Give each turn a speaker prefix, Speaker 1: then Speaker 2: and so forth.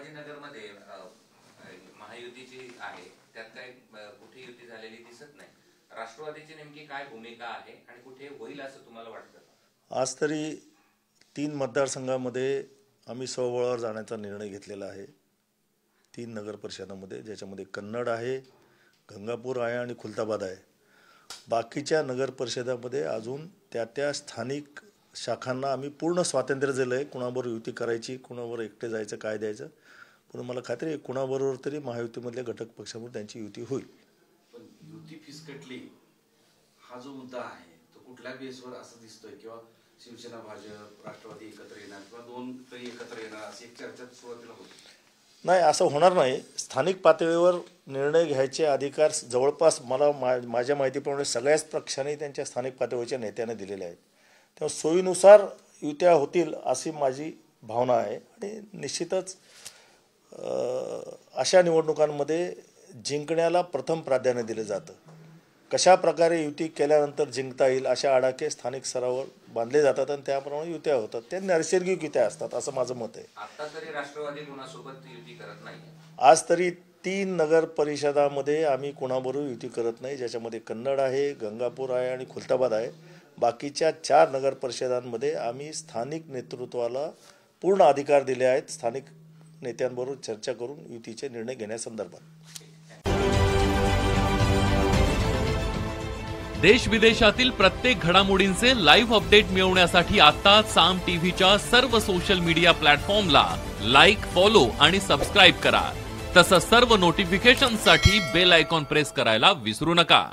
Speaker 1: शिवाजीनगरमध्ये महायुतीची आहे, त्यात काय कुठे युती झालेली दिसत नाही. राष्ट्रवादीची नेमकी काय भूमिका आहे आणि कुठे होईल असं तुम्हाला वाटतं?
Speaker 2: आज तरी 3 मतदारसंघामध्ये आम्ही स्वबळावर जाण्याचा निर्णय घेतलेला आहे. 3 नगर परिषदामध्ये, ज्याच्यामध्ये कन्नड आहे, गंगापूर आहे आणि खुलताबाद आहे. बाकीच्या नगर परिषदामध्ये अजून त्या स्थानिक शाखांना आम्ही पूर्ण स्वातंत्र्य दिलं आहे. कुणाबरोबर युती करायची, कुणाबरोबर एकटे जायचं, काय द्यायचं. पण मला खात्री आहे कुणाबरोबर तरी महायुतीमधल्या घटक पक्षांवर त्यांची युती होईल.
Speaker 3: पण युती फिसकटली हा जो मुद्दा आहे तो कुठल्या बेसवर असं दिसतोय, किंवा शिवसेना भाजप राष्ट्रवादी एकत्र येणार किंवा 2 तरी एकत्र येणार अशी एक चर्चा सुरुवातीला होती.
Speaker 2: नाही, असं होणार नाही. स्थानिक पातळीवर निर्णय घ्यायचे अधिकार जवळपास मला माझ्या माहितीप्रमाणे सगळ्याच पक्षांनी त्यांच्या स्थानिक पातळीवरच्या नेत्यांना दिलेले आहेत. तेव्हा सोयीनुसार युत्या होतील अशी माझी भावना आहे. आणि निश्चितच अशा निवडणुकांमध्ये जिंकण्याला प्रथम प्राधान्य दिलं जातं. कशा प्रकारे युती केल्यानंतर जिंकता येईल अशा आडाखे स्थानिक स्तरावर बांधले जातात आणि त्याप्रमाणे युत्या होतात. त्या नैसर्गिक युत्या असतात असं माझं मत आहे.
Speaker 1: आता तरी राष्ट्रवादी कोणासोबत युती करत नाही.
Speaker 2: आज तरी 3 नगर परिषदामध्ये आम्ही कोणाबरोबर युती करत नाही, ज्याच्यामध्ये कन्नड आहे, गंगापूर आहे आणि खुलताबाद आहे. बाकीच्या 4 नगर परिषदांमध्ये आम्ही स्थानिक नेतृत्वाला पूर्ण अधिकार दिले आहेत, स्थानिक नेत्यांबरोबर चर्चा करून युतीचे निर्णय घेण्यासंदर्भात.
Speaker 4: देश विदेशातील प्रत्येक घडामोडींचे लाईव्ह अपडेट मिळवण्यासाठी आता साम टीव्हीच्या सर्व सोशल मीडिया प्लॅटफॉर्मला लाईक, फॉलो आणि सबस्क्राईब करा. तसंच सर्व नोटिफिकेशनसाठी बेल आयकॉन प्रेस करायला विसरू नका.